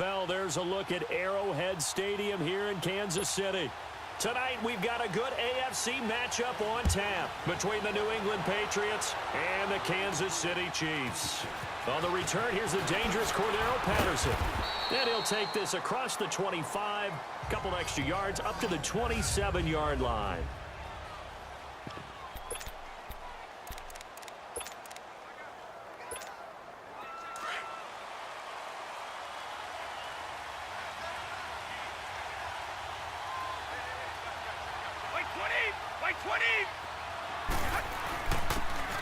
Well, there's a look at Arrowhead Stadium here in Kansas City. Tonight, we've got a good AFC matchup on tap between the New England Patriots and the Kansas City Chiefs. On the return, here's the dangerous Cordero Patterson. And he'll take this across the 25, a couple extra yards, up to the 27-yard line.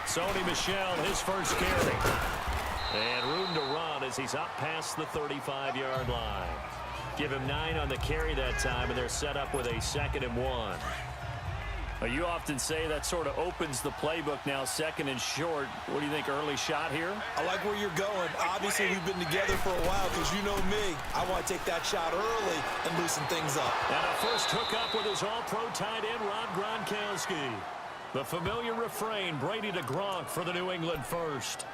Sony Michel, his first carry. And room to run as he's up past the 35-yard line. Give him 9 on the carry that time, and they're set up with a 2nd and 1. You often say that sort of opens the playbook now, 2nd and short. What do you think, early shot here? I like where you're going. Obviously, we've been together for a while because you know me. I want to take that shot early and loosen things up. And a first hookup with his all-pro tight end, Rob Gronkowski. The familiar refrain, Brady to Gronk for the New England first.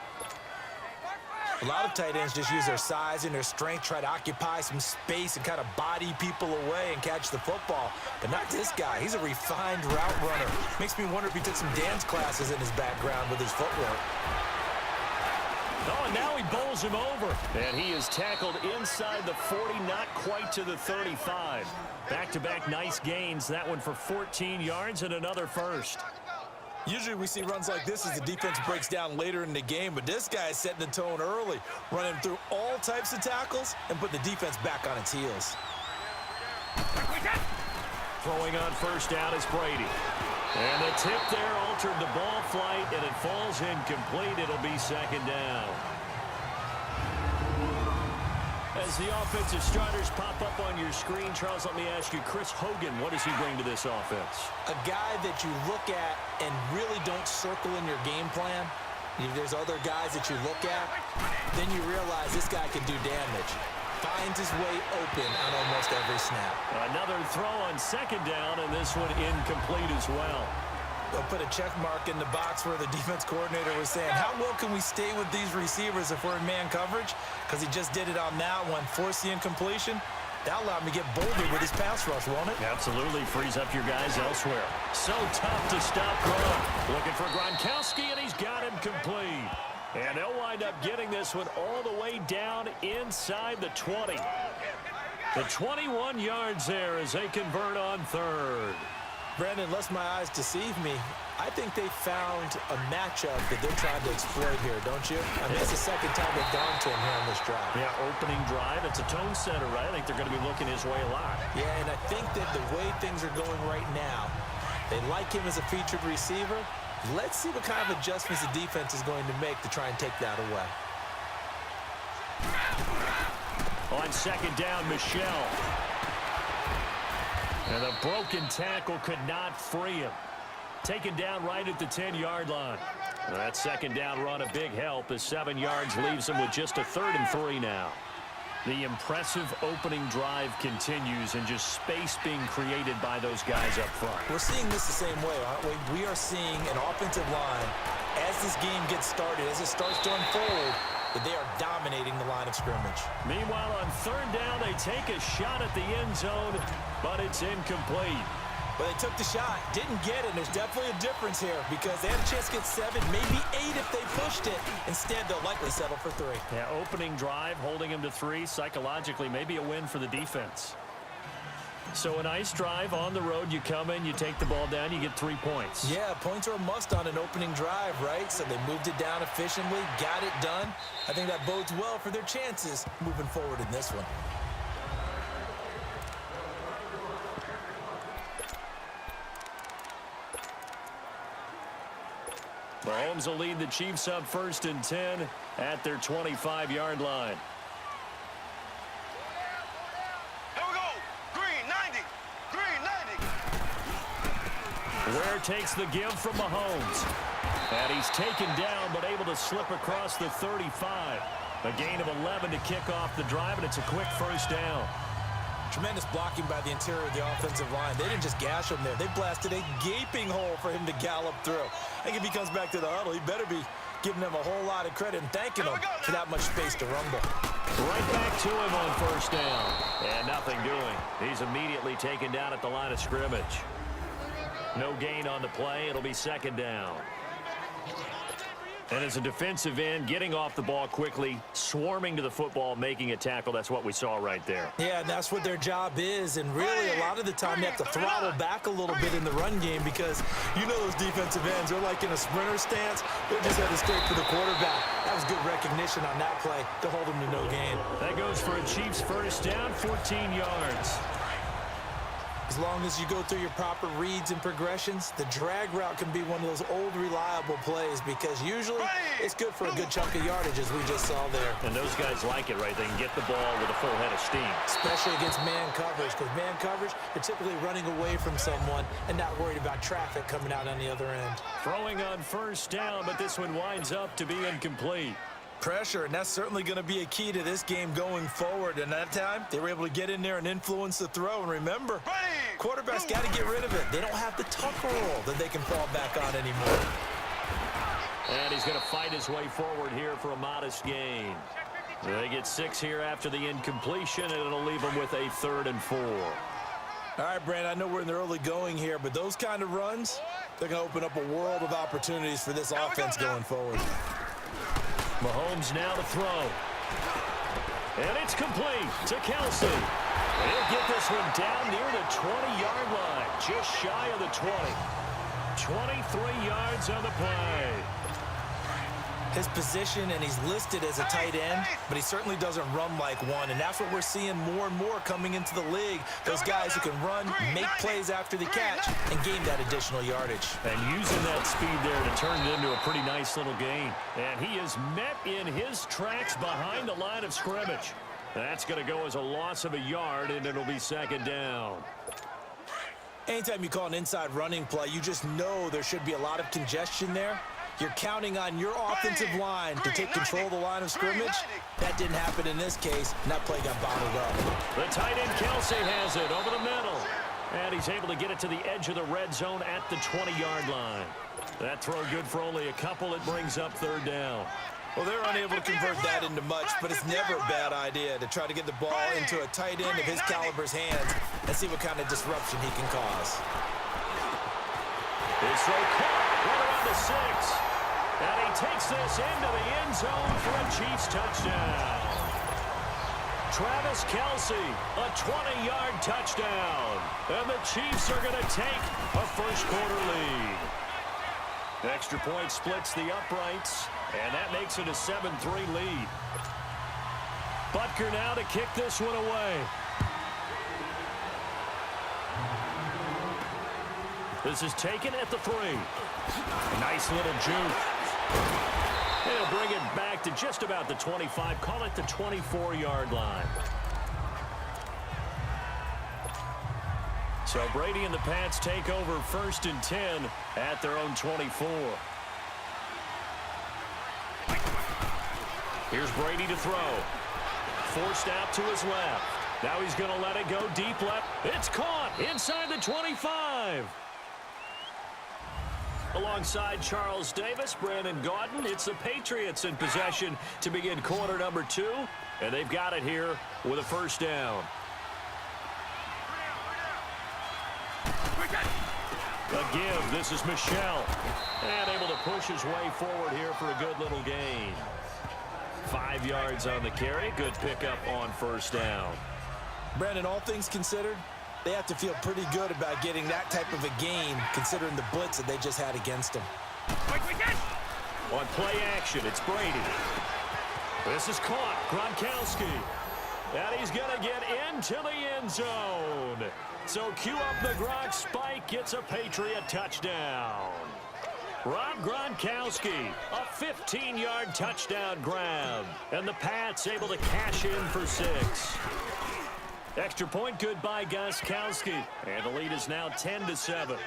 A lot of tight ends just use their size and their strength, try to occupy some space and kind of body people away and catch the football. But not this guy. He's a refined route runner. Makes me wonder if he took some dance classes in his background with his footwork. Oh, and now he bowls him over. And he is tackled inside the 40, not quite to the 35. Back-to-back nice gains. That one for 14 yards and another first. Usually we see runs like this as the defense breaks down later in the game, but this guy is setting the tone early, running through all types of tackles and putting the defense back on its heels. Throwing on first down is Brady. And the tip there altered the ball flight, and it falls incomplete. It'll be 2nd down. As the offensive starters pop up on your screen, Charles, let me ask you, Chris Hogan, what does he bring to this offense? A guy that you look at and really don't circle in your game plan. There's other guys that you look at, then you realize this guy can do damage. Finds his way open on almost every snap. Another throw on 2nd down, and this one incomplete as well. They'll put a check mark in the box where the defense coordinator was saying, how well can we stay with these receivers if we're in man coverage? Because he just did it on that one, forced the incompletion. That allowed him to get bolder with his pass rush, won't it? Absolutely, frees up your guys elsewhere. So tough to stop Gronk. Looking for Gronkowski, and he's got him complete. And they'll wind up getting this one all the way down inside the 20. The 21 yards there as they convert on 3rd. Brandon, lest my eyes deceive me, I think they found a matchup that they're trying to exploit here, don't you? I mean, it's the 2nd time they've gone to him here on this drive. Yeah, opening drive. It's a tone setter, right? I think they're going to be looking his way a lot. Yeah, and I think that the way things are going right now, they like him as a featured receiver. Let's see what kind of adjustments the defense is going to make to try and take that away. On 2nd down, Michel. And a broken tackle could not free him. Taken down right at the 10-yard line. That 2nd down run, a big help as 7 yards leaves him with just a 3rd and 3 now. The impressive opening drive continues, and just space being created by those guys up front. We're seeing this the same way, aren't we? We are seeing an offensive line, as this game gets started, as it starts to unfold, that they are dominating the line of scrimmage. Meanwhile, on 3rd down, they take a shot at the end zone, but it's incomplete. But they took the shot, didn't get it, and there's definitely a difference here because they had a chance to get 7, maybe 8 if they pushed it. Instead, they'll likely settle for 3. Yeah, opening drive, holding him to 3, psychologically, maybe a win for the defense. So a nice drive on the road. You come in, you take the ball down, you get 3 points. Yeah, points are a must on an opening drive, right? So they moved it down efficiently, got it done. I think that bodes well for their chances moving forward in this one. Mahomes will lead the Chiefs up 1st and 10 at their 25-yard line. Here we go. Green 90. Green 90. Ware takes the give from Mahomes. And he's taken down but able to slip across the 35. A gain of 11 to kick off the drive, and it's a quick 1st down. Tremendous blocking by the interior of the offensive line. They didn't just gash him there. They blasted a gaping hole for him to gallop through. I think if he comes back to the huddle, he better be giving them a whole lot of credit and thanking them for that much space to rumble. Right back to him on first down. And nothing doing. He's immediately taken down at the line of scrimmage. No gain on the play. It'll be second down. And as a defensive end, getting off the ball quickly, swarming to the football, making a tackle, that's what we saw right there. Yeah, and that's what their job is. And really, a lot of the time, they have to throttle back a little bit in the run game because you know those defensive ends, they're like in a sprinter stance. They're just headed straight for the quarterback. That was good recognition on that play to hold them to no gain. That goes for a Chiefs first down, 14 yards. As long as you go through your proper reads and progressions, the drag route can be one of those old reliable plays because usually it's good for a good chunk of yardage, as we just saw there. And those guys like it, right? They can get the ball with a full head of steam. Especially against man coverage, because man coverage, they're typically running away from someone and not worried about traffic coming out on the other end. Throwing on first down, but this one winds up to be incomplete. Pressure, and that's certainly going to be a key to this game going forward. And that time, they were able to get in there and influence the throw. And remember, quarterbacks got to get rid of it. They don't have the tuck roll that they can fall back on anymore. And he's going to fight his way forward here for a modest gain. They get 6 here after the incompletion, and it'll leave them with a 3rd and 4. All right, Brandon, I know we're in the early going here, but those kind of runs, they're going to open up a world of opportunities for this offense going forward. Mahomes now to throw. And it's complete to Kelsey. He'll get this one down near the 20-yard line, just shy of the 20. 23 yards on the play. His position, and he's listed as a tight end, but he certainly doesn't run like one, and that's what we're seeing more and more coming into the league. Those guys who can run, make plays after the catch, and gain that additional yardage. And using that speed there to turn it into a pretty nice little gain. And he is met in his tracks behind the line of scrimmage. That's going to go as a loss of a yard, and it'll be second down. Anytime you call an inside running play, you just know there should be a lot of congestion there. You're counting on your offensive line to take control of the line of scrimmage. That didn't happen in this case, and that play got bottled up. The tight end Kelsey has it over the middle. And he's able to get it to the edge of the red zone at the 20-yard line. That throw good for only a couple. It brings up 3rd down. Well, they're unable to convert that into much, but it's never a bad idea to try to get the ball into a tight end of his caliber's hands and see what kind of disruption he can cause. His throw caught right around the 6. And he takes this into the end zone for a Chiefs touchdown. Travis Kelsey, a 20-yard touchdown. And the Chiefs are going to take a first-quarter lead. Extra point splits the uprights, and that makes it a 7-3 lead. Butker now to kick this one away. This is taken at the 3. Nice little juke. He'll bring it back to just about the 25. Call it the 24-yard line. So Brady and the Pats take over 1st and 10 at their own 24. Here's Brady to throw. Forced out to his left. Now he's going to let it go deep left. It's caught inside the 25. Alongside Charles Davis, Brandon Gaudin, it's the Patriots in possession to begin quarter number 2. And they've got it here with a first down. A give. This is Michel. And able to push his way forward here for a good little gain. 5 yards on the carry. Good pickup on first down. Brandon, all things considered, they have to feel pretty good about getting that type of a gain, considering the blitz that they just had against them. On play action, it's Brady. This is caught. Gronkowski. And he's going to get into the end zone. So cue up the Gronk spike. Gets a Patriot touchdown. Rob Gronkowski, a 15-yard touchdown grab. And the Pats able to cash in for 6. Extra point good by Gostkowski. And the lead is now 10-7.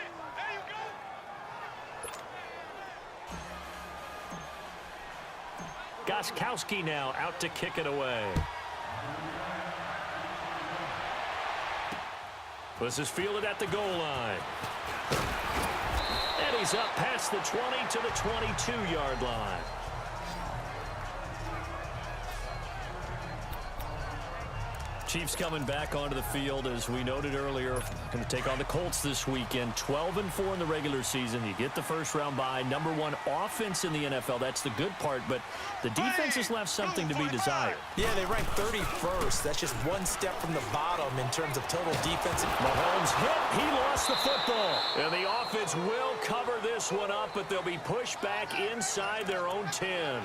Gostkowski now out to kick it away. This is fielded at the goal line. And he's up past the 20 to the 22-yard line. Chiefs coming back onto the field, as we noted earlier, going to take on the Colts this weekend. 12-4 in the regular season. You get the first-round bye. Number 1 offense in the NFL. That's the good part, but the defense has left something to be desired. Yeah, they rank 31st. That's just one step from the bottom in terms of total defensive. Mahomes hit. He lost the football. And the offense will cover this one up, but they'll be pushed back inside their own 10.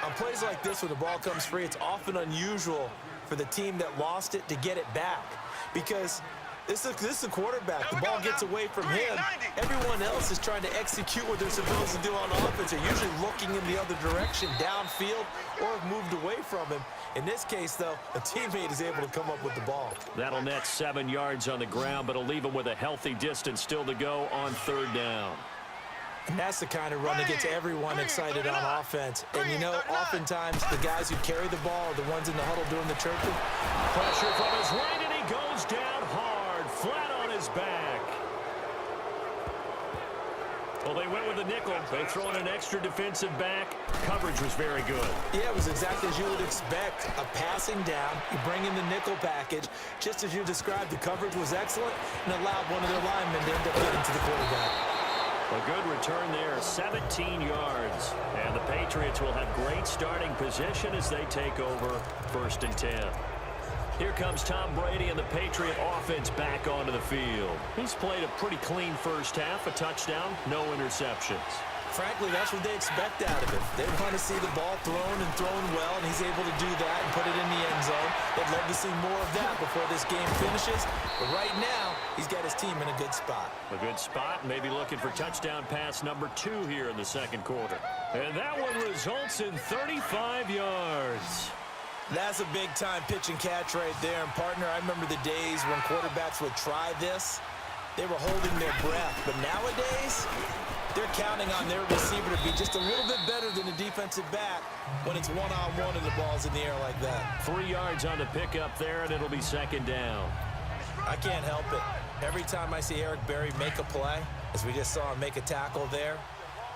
On plays like this where the ball comes free, it's often unusual for the team that lost it to get it back, because this is the quarterback. The ball gets away from him. Everyone else is trying to execute what they're supposed to do on offense. They're usually looking in the other direction, downfield, or have moved away from him. In this case, though, a teammate is able to come up with the ball. That'll net 7 yards on the ground, but it'll leave him with a healthy distance still to go on 3rd down. And that's the kind of run that gets everyone excited on offense. And, you know, oftentimes the guys who carry the ball are the ones in the huddle doing the chirping. Pressure from his right, and he goes down hard, flat on his back. Well, they went with a nickel. They throw in an extra defensive back. Coverage was very good. Yeah, it was exactly as you would expect. A passing down. You bring in the nickel package. Just as you described, the coverage was excellent and allowed one of their linemen to end up getting to the quarterback. A good return there, 17 yards. And the Patriots will have great starting position as they take over 1st and 10. Here comes Tom Brady and the Patriot offense back onto the field. He's played a pretty clean first half, a touchdown, no interceptions. Frankly, that's what they expect out of him. They want to see the ball thrown and thrown well, and he's able to do that and put it in the end zone. They'd love to see more of that before this game finishes. But right now, he's got his team in a good spot. A good spot, maybe looking for touchdown pass number 2 here in the 2nd quarter. And that one results in 35 yards. That's a big-time pitch and catch right there. And, partner, I remember the days when quarterbacks would try this. They were holding their breath. But nowadays, they're counting on their receiver to be just a little bit better than the defensive back when it's one-on-one and the ball's in the air like that. 3 yards on the pickup there, and it'll be 2nd down. I can't help it. Every time I see Eric Berry make a play, as we just saw him make a tackle there,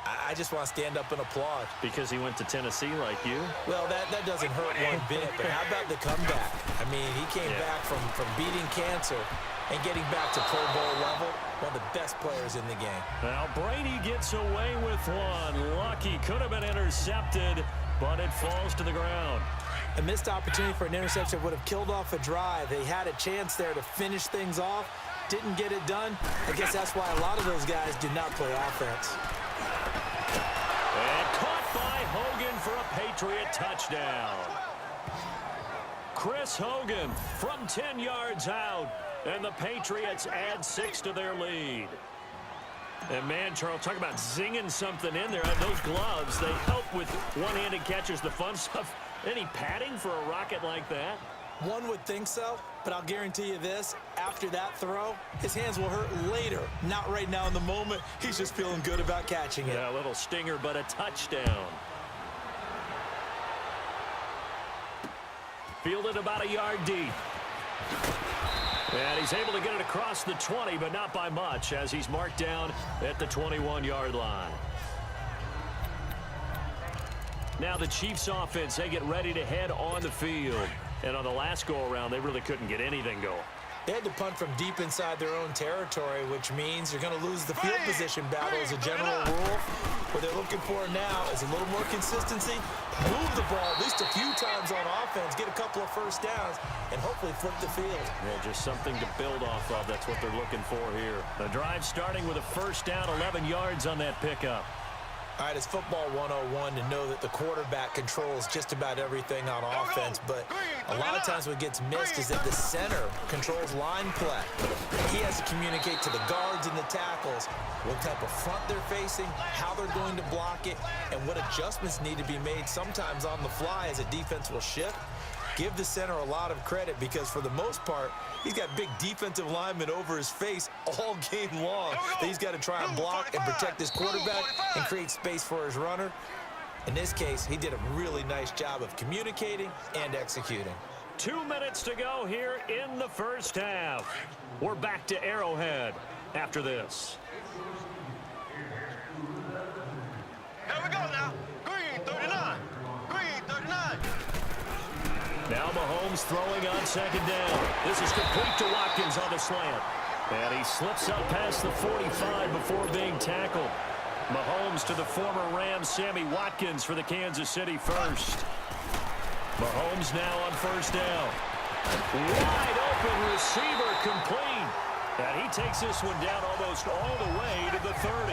I just want to stand up and applaud. Because he went to Tennessee like you? Well, that doesn't hurt one bit, but how about the comeback? I mean, he came back from beating cancer and getting back to Pro Bowl level, one of the best players in the game. Now, Brady gets away with one. Lucky, could have been intercepted, but it falls to the ground. A missed opportunity for an interception would have killed off a drive. They had a chance there to finish things off, didn't get it done. I guess that's why a lot of those guys do not play offense. And caught by Hogan for a Patriot touchdown. Chris Hogan from 10 yards out, and the Patriots add 6 to their lead. And, man, Charles, talk about zinging something in there. Those gloves, they help with one-handed catches, the fun stuff. Any padding for a rocket like that? One would think so, but I'll guarantee you this. After that throw, his hands will hurt later. Not right now in the moment. He's just feeling good about catching it. Yeah, a little stinger, but a touchdown. Fielded about a yard deep. And he's able to get it across the 20, but not by much, as he's marked down at the 21-yard line. Now the Chiefs offense, they get ready to head on the field. And on the last go-around, they really couldn't get anything going. They had to punt from deep inside their own territory, which means you're going to lose the field position battle as a general rule. What they're looking for now is a little more consistency, move the ball at least a few times on offense, get a couple of first downs, and hopefully flip the field. Yeah, just something to build off of. That's what they're looking for here. The drive starting with a first down, 11 yards on that pickup. All right, it's football 101 to know that the quarterback controls just about everything on offense, but a lot of times what gets missed is that the center controls line play. He has to communicate to the guards and the tackles what type of front they're facing, how they're going to block it, and what adjustments need to be made sometimes on the fly as a defense will shift. Give the center a lot of credit because for the most part, he's got big defensive linemen over his face all game long that he's got to try and block and protect his quarterback and create space for his runner. In this case, he did a really nice job of communicating and executing. 2 minutes to go here in the first half. We're back to Arrowhead after this. Here we go now. Green 39. Green 39. Now Mahomes throwing on second down. This is complete to Watkins on the slant. And he slips up past the 45 before being tackled. Mahomes to the former Rams, Sammy Watkins, for the Kansas City first. Mahomes now on first down. Wide open receiver complete. And he takes this one down almost all the way to the 30.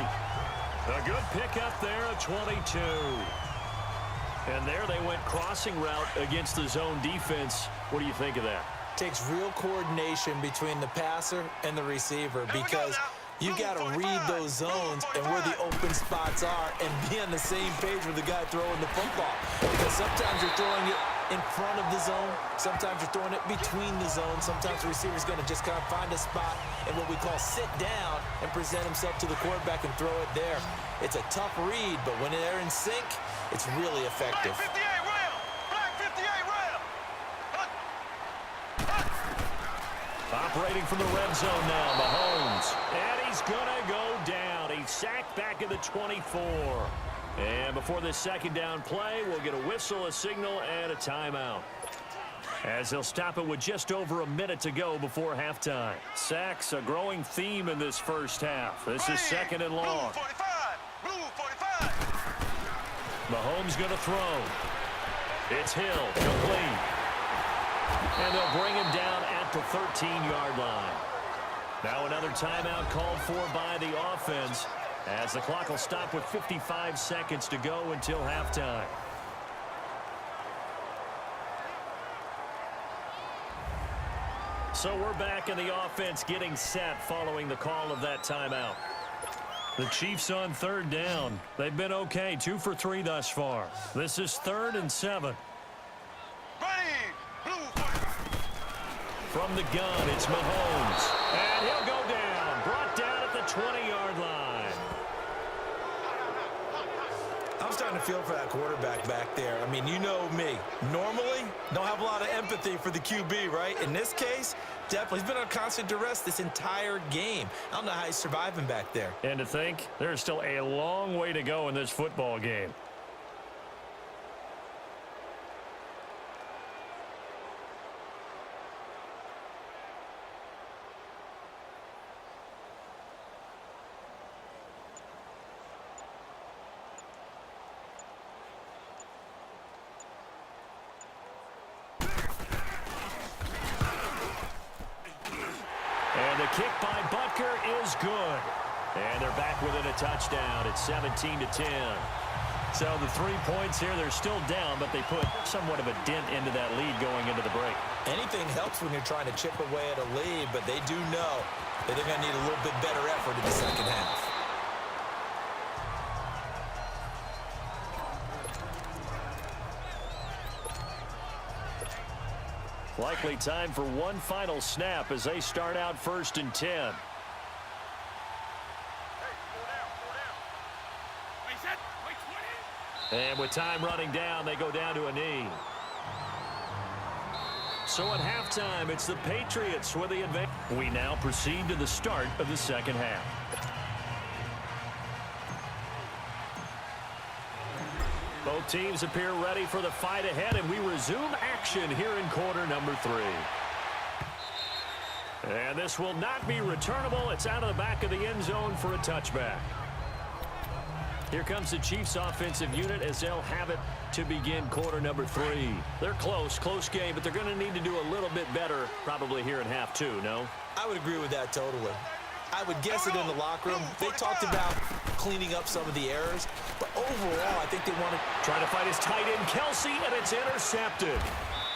A good pickup there at 22. And there they went crossing route against the zone defense. What do you think of that? Takes real coordination between the passer and the receiver because you got to read those zones and where the open spots are and be on the same page with the guy throwing the football. Because sometimes you're throwing it in front of the zone. Sometimes you're throwing it between the zones. Sometimes the receiver's going to just kind of find a spot and what we call sit down and present himself to the quarterback and throw it there. It's a tough read, but when they're in sync, it's really effective. Black 58 Ram! Black 58 Ram! Operating from the red zone now, Mahomes. And he's going to go down. He's sacked back at the 24. And before this second down play, we'll get a whistle, a signal, and a timeout. As they'll stop it with just over a minute to go before halftime. Sacks, a growing theme in this first half. This is second and long. Blue 45! Blue 45! Mahomes going to throw. It's Hill, complete. And they'll bring him down at the 13-yard line. Now another timeout called for by the offense, as the clock will stop with 55 seconds to go until halftime. So we're back in the offense getting set following the call of that timeout. The Chiefs on third down. They've been okay, 2 for 3 thus far. This is 3rd and 7. Ready! Blue 45! From the gun, it's Mahomes. And he'll go down. Brought down at the 20-yard line. I'm starting to feel for that quarterback back there. I mean, you know me. Normally, don't have a lot of empathy for the QB, right? In this case, definitely. He's been on constant duress this entire game. I don't know how he's surviving back there. And to think, there's still a long way to go in this football game. And the kick by Butker is good. And they're back within a touchdown. It's 17-10. So the 3 points here, they're still down, but they put somewhat of a dent into that lead going into the break. Anything helps when you're trying to chip away at a lead, but they do know that they're going to need a little bit better effort in the second half. Likely time for one final snap as they start out 1st and 10. And with time running down, they go down to a knee. So at halftime, it's the Patriots with the advantage. We now proceed to the start of the second half. Both teams appear ready for the fight ahead, and we resume action here in quarter number 3. And this will not be returnable. It's out of the back of the end zone for a touchback. Here comes the Chiefs offensive unit as they'll have it to begin quarter number 3. They're close game, but they're going to need to do a little bit better probably here in half 2, no? I would agree with that totally. I would guess it in the locker room. They talked about cleaning up some of the errors, but overall, I think they want to try to fight his tight end, Kelsey, and it's intercepted.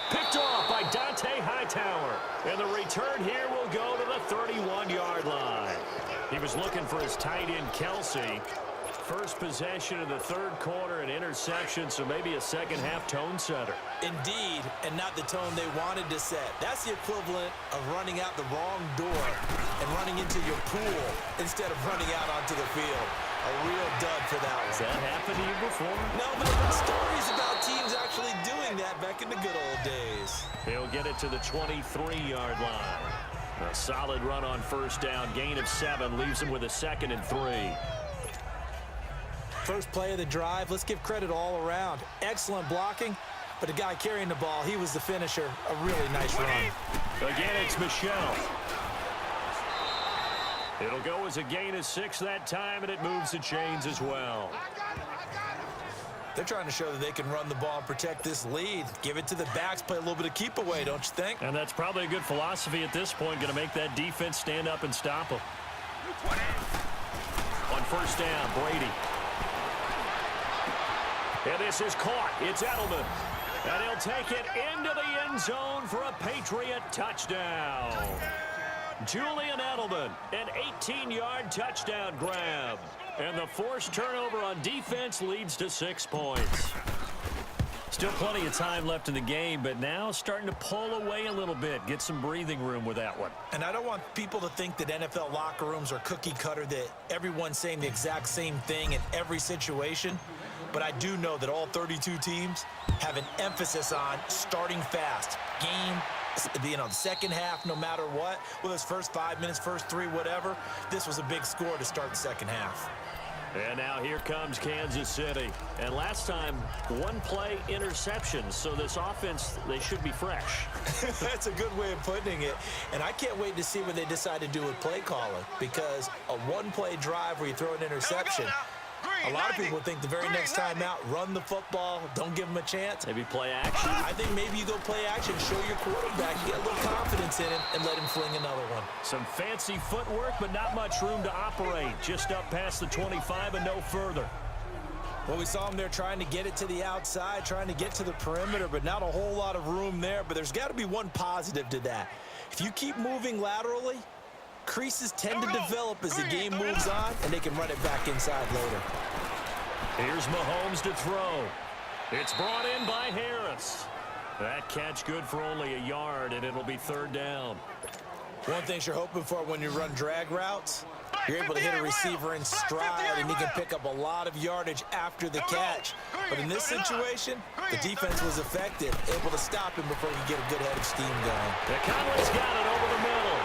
Picked off by Dante Hightower. And the return here will go to the 31-yard line. He was looking for his tight end, Kelsey. First possession of the third quarter, an interception, so maybe a second-half tone setter. Indeed, and not the tone they wanted to set. That's the equivalent of running out the wrong door and running into your pool instead of running out onto the field. A real dud for that one. Has that happened to you before? No, but I've heard stories about teams actually doing that back in the good old days. He'll get it to the 23-yard line. A solid run on first down, gain of 7, leaves him with a 2nd and 3. First play of the drive, let's give credit all around. Excellent blocking, but the guy carrying the ball, he was the finisher. A really nice run. Again, it's Michelle. It'll go as a gain of 6 that time, and it moves the chains as well. They're trying to show that they can run the ball and protect this lead. Give it to the backs, play a little bit of keep away, don't you think? And that's probably a good philosophy at this point, going to make that defense stand up and stop them. On first down, Brady. And this is caught. It's Edelman. And he'll take it into the end zone for a Patriot touchdown. Julian Edelman, an 18-yard touchdown grab. And the forced turnover on defense leads to 6 points. Still plenty of time left in the game, but now starting to pull away a little bit. Get some breathing room with that one. And I don't want people to think that NFL locker rooms are cookie cutter, that everyone's saying the exact same thing in every situation. But I do know that all 32 teams have an emphasis on starting fast. The second half, no matter what, whether it's first 5 minutes, first 3, whatever, this was a big score to start the second half. And now here comes Kansas City. And last time, 1 play interception. So this offense, they should be fresh. That's a good way of putting it. And I can't wait to see what they decide to do with play calling, because a 1-play drive where you throw an interception, a lot of people think the very next time out, run the football, don't give them a chance. Maybe play action. I think maybe you go play action, show your quarterback, get a little confidence in him, and let him fling another one. Some fancy footwork, but not much room to operate. Just up past the 25 and no further. Well, we saw him there trying to get it to the outside, trying to get to the perimeter, but not a whole lot of room there. But there's got to be one positive to that. If you keep moving laterally, creases tend to develop as the game moves on, and they can run it back inside later. Here's Mahomes to throw. It's brought in by Harris. That catch good for only a yard, and it'll be 3rd down. One thing you're hoping for when you run drag routes, you're able to hit a receiver in stride, and he can pick up a lot of yardage after the catch. But in this situation, the defense was effective, able to stop him before he could get a good head of steam going. Conley's got it over the middle.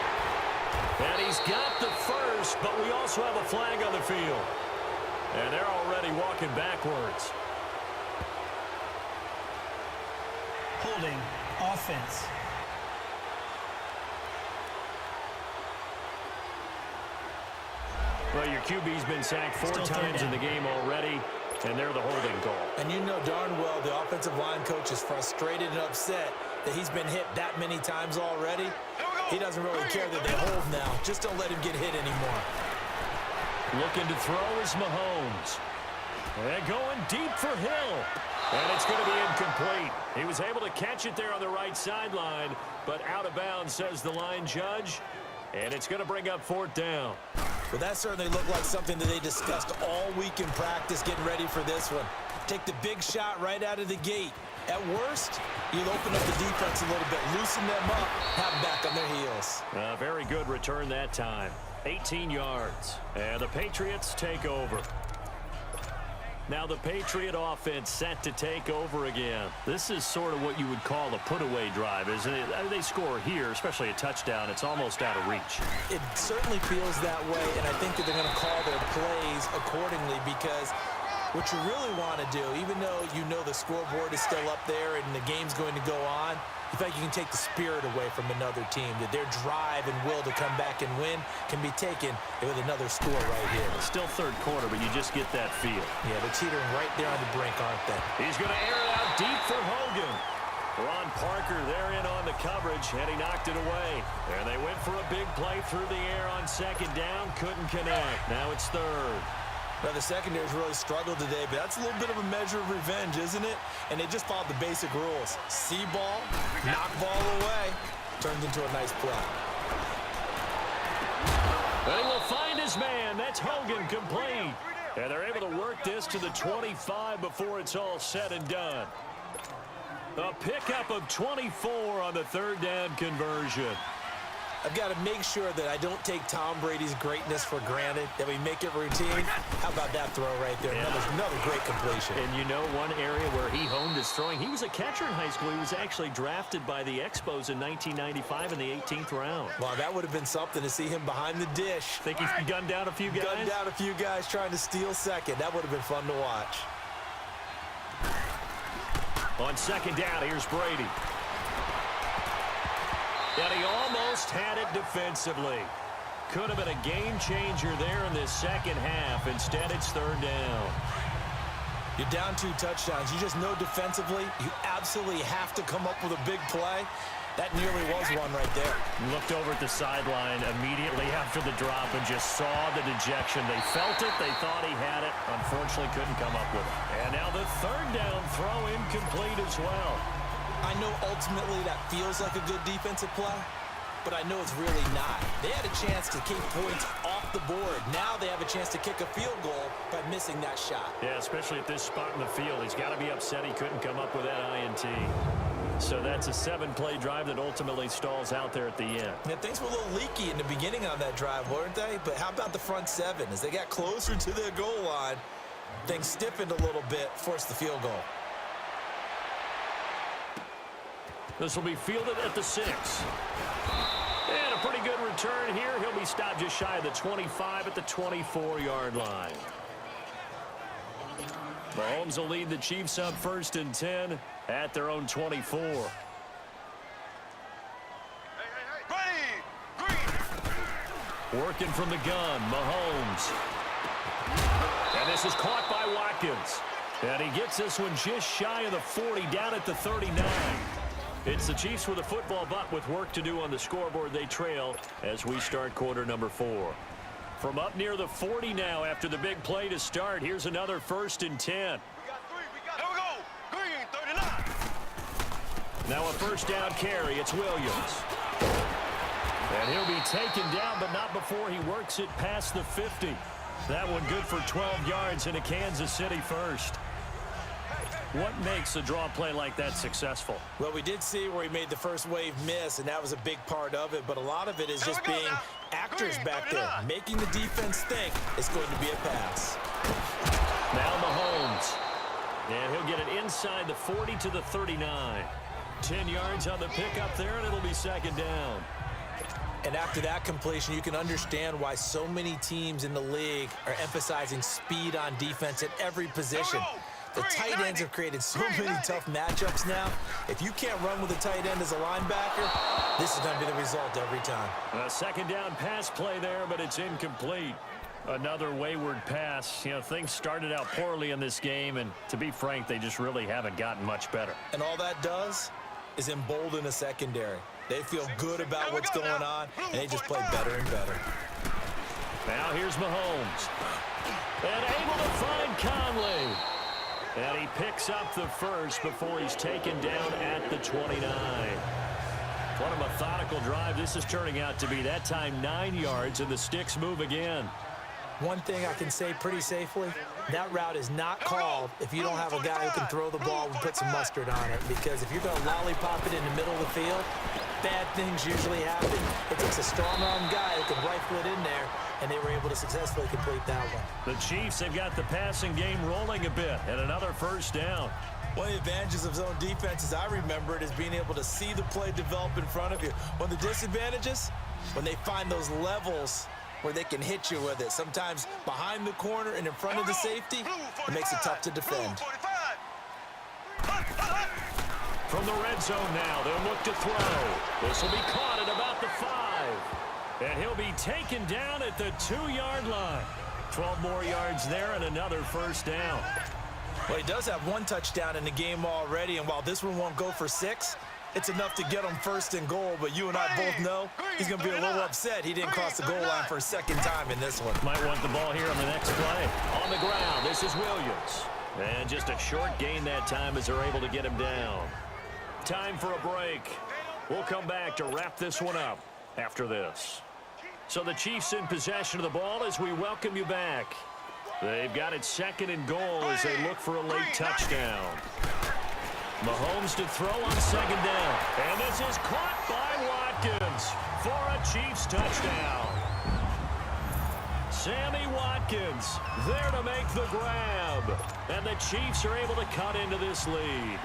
And he's got the first, but we also have a flag on the field. And they're already walking backwards. Holding offense. Well, your QB's been sacked 4 times in the game already, and they're the holding call. And you know darn well the offensive line coach is frustrated and upset that he's been hit that many times already. He doesn't really care that they hold now. Just don't let him get hit anymore. Looking to throw is Mahomes. And going deep for Hill. And it's going to be incomplete. He was able to catch it there on the right sideline, but out of bounds, says the line judge. And it's going to bring up 4th down. Well, that certainly looked like something that they discussed all week in practice, getting ready for this one. Take the big shot right out of the gate. At worst, you'll open up the defense a little bit, loosen them up, have them back on their heels. Very good return that time. 18 yards. And the Patriots take over. Now the Patriot offense set to take over again. This is sort of what you would call a put-away drive, isn't it? I mean, they score here, especially a touchdown. It's almost out of reach. It certainly feels that way, and I think that they're going to call their plays accordingly, because what you really want to do, even though you know the scoreboard is still up there and the game's going to go on, you think you can take the spirit away from another team, that their drive and will to come back and win can be taken with another score right here. It's still 3rd quarter, but you just get that feel. Yeah, they're teetering right there on the brink, aren't they? He's going to air it out deep for Hogan. Ron Parker there in on the coverage, and he knocked it away. And they went for a big play through the air on 2nd down, couldn't connect. Now it's 3rd. Now, the secondary's really struggled today, but that's a little bit of a measure of revenge, isn't it? And they just followed the basic rules. See ball, knock ball away, turns into a nice play. But he will find his man. That's Hogan complete. And they're able to work this to the 25 before it's all said and done. A pickup of 24 on the 3rd down conversion. I've got to make sure that I don't take Tom Brady's greatness for granted, that we make it routine. How about that throw right there? Yeah. Another great completion. And you know one area where he honed his throwing, he was a catcher in high school. He was actually drafted by the Expos in 1995 in the 18th round. Wow, that would have been something to see him behind the dish. Think he's gunned down a few guys? Gunned down a few guys trying to steal second. That would have been fun to watch. On second down, here's Brady. And he almost had it defensively. Could have been a game changer there in this second half. Instead, it's third down. You're down 2 touchdowns. You just know defensively you absolutely have to come up with a big play. That nearly was one right there. Looked over at the sideline immediately after the drop and just saw the dejection. They felt it. They thought he had it. Unfortunately, couldn't come up with it. And now the third down throw incomplete as well. I know ultimately that feels like a good defensive play, but I know it's really not. They had a chance to keep points off the board. Now they have a chance to kick a field goal by missing that shot. Yeah, especially at this spot in the field. He's got to be upset he couldn't come up with that INT. So that's a 7-play drive that ultimately stalls out there at the end. Yeah, things were a little leaky in the beginning on that drive, weren't they? But how about the front 7? As they got closer to their goal line, things stiffened a little bit, forced the field goal. This will be fielded at the 6. And a pretty good return here. He'll be stopped just shy of the 25 at the 24-yard line. Mahomes will lead the Chiefs up 1st and 10 at their own 24. Working from the gun, Mahomes. And this is caught by Watkins. And he gets this one just shy of the 40, down at the 39. It's the Chiefs with a football, but with work to do on the scoreboard, they trail as we start quarter number 4. From up near the 40 now after the big play to start, here's another 1st and 10. There we go. Green, 39. Now a first down carry. It's Williams. And he'll be taken down, but not before he works it past the 50. That one good for 12 yards and a Kansas City first. What makes a draw play like that successful? Well, we did see where he made the first wave miss, and that was a big part of it. But a lot of it is just being actors back there, making the defense think it's going to be a pass. Now Mahomes. And he'll get it inside the 40 to the 39. 10 yards on the pickup there, and it'll be second down. And after that completion, you can understand why so many teams in the league are emphasizing speed on defense at every position. The tight ends have created so many tough matchups now. If you can't run with a tight end as a linebacker, this is going to be the result every time. A second down pass play there, but it's incomplete. Another wayward pass. You know, things started out poorly in this game, and to be frank, they just really haven't gotten much better. And all that does is embolden a secondary. They feel good about what's going on, and they just play better and better. Now here's Mahomes. And able to find Conley. And he picks up the first before he's taken down at the 29. What a methodical drive this is turning out to be. That time 9 yards, and the sticks move again. One thing I can say pretty safely, that route is not called if you don't have a guy who can throw the ball and put some mustard on it. Because if you're going to lollipop it in the middle of the field, bad things usually happen. It takes a strong-arm guy who can rifle it in there, and they were able to successfully complete that one. The Chiefs have got the passing game rolling a bit, and another first down. One of the advantages of zone defense, as I remember it, is being able to see the play develop in front of you. One of the disadvantages, when they find those levels where they can hit you with it. Sometimes behind the corner and in front of the safety, it makes it tough to defend. From the red zone now, they'll look to throw. This will be caught at about the 5. And he'll be taken down at the 2-yard line. 12 more yards there and another first down. Well, he does have one touchdown in the game already, and while this one won't go for 6, it's enough to get him first and goal. But you and I both know he's going to be a little upset he didn't cross the goal line for a second time in this one. Might want the ball here on the next play. On the ground, this is Williams. And just a short gain that time as they're able to get him down. Time for a break. We'll come back to wrap this one up after this. So the Chiefs in possession of the ball as we welcome you back. They've got it second and goal as they look for a late touchdown. Mahomes to throw on second down. And this is caught by Watkins for a Chiefs touchdown. Sammy Watkins there to make the grab. And the Chiefs are able to cut into this lead.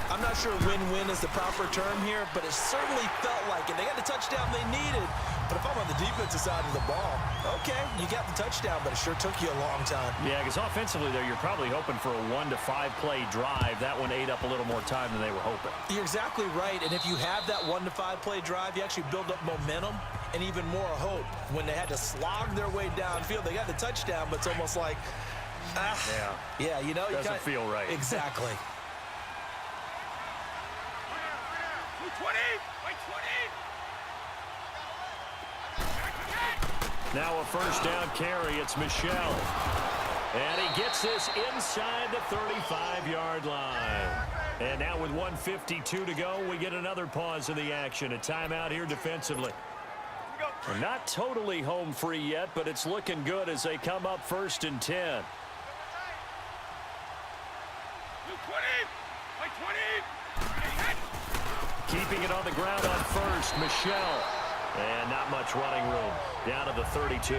I'm not sure win-win is the proper term here, but it certainly felt like it. They got the touchdown touchdown they needed. But if I'm on the defensive side of the ball, okay, you got the touchdown, but it sure took you a long time. Yeah, because offensively there, you're probably hoping for a 1 to 5 play drive. That one ate up a little more time than they were hoping. You're exactly right, and if you have that 1 to 5 play drive, you actually build up momentum and even more hope. When they had to slog their way downfield, they got the touchdown, but it's almost like, yeah, you know, doesn't feel right. Exactly. 20! Wait, 20! Now a first down carry. It's Michelle. And he gets this inside the 35-yard line. And now with 1:52 to go, we get another pause in the action. A timeout here defensively. We're not totally home free yet, but it's looking good as they come up 1st and 10. 20! Keeping it on the ground on first, Michelle. And not much running room. Down to the 32.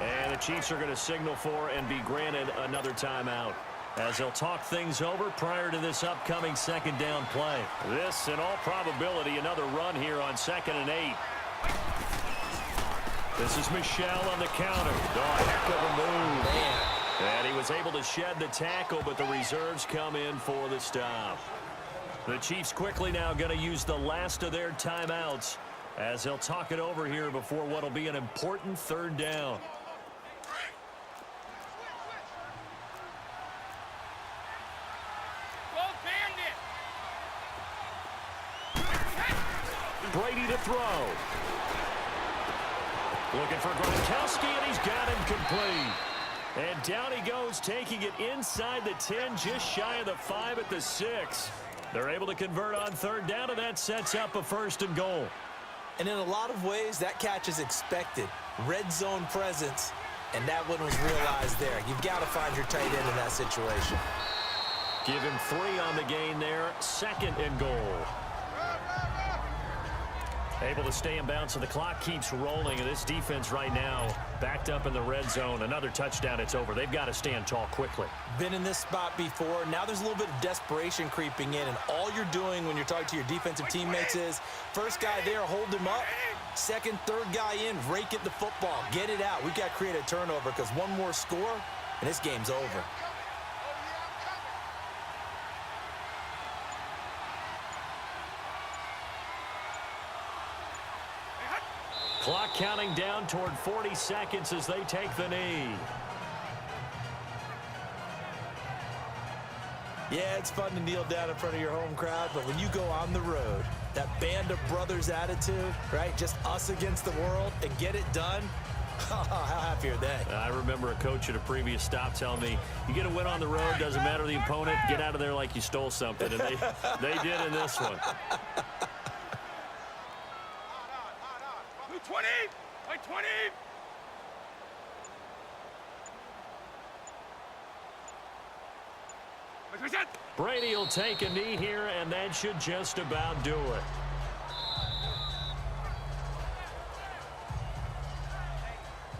And the Chiefs are going to signal for and be granted another timeout, as they'll talk things over prior to this upcoming second down play. This, in all probability, another run here on 2nd and 8. This is Michelle on the counter. Oh, heck of a move. Man. And he was able to shed the tackle, but the reserves come in for the stop. The Chiefs quickly now going to use the last of their timeouts, as they'll talk it over here before what will be an important 3rd down. Brady to throw. Looking for Gronkowski, and he's got him complete. And down he goes, taking it inside the 10, just shy of the 5 at the 6. They're able to convert on 3rd down, and that sets up a 1st and goal. And in a lot of ways, that catch is expected. Red zone presence, and that one was realized there. You've got to find your tight end in that situation. Give him 3 on the gain there, 2nd and goal. Able to stay in bounds, so the clock keeps rolling. And this defense right now backed up in the red zone. Another touchdown, it's over. They've got to stand tall quickly. Been in this spot before. Now there's a little bit of desperation creeping in, and all you're doing when you're talking to your defensive teammates is first guy there, hold him up. Second, third guy in, rake at the football. Get it out. We've got to create a turnover, because one more score, and this game's over. Clock counting down toward 40 seconds as they take the knee. Yeah, it's fun to kneel down in front of your home crowd, but when you go on the road, that band of brothers attitude, right? Just us against the world and get it done. How happy are they? I remember a coach at a previous stop telling me, you get a win on the road, doesn't matter the opponent, get out of there like you stole something. And they did in this one. 20! Like 20! Brady will take a knee here, and that should just about do it.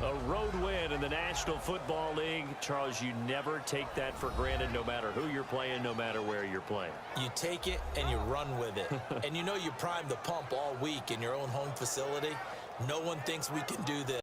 A road win in the National Football League. Charles, you never take that for granted, no matter who you're playing, no matter where you're playing. You take it and you run with it. And you know you primed the pump all week in your own home facility. No one thinks we can do this.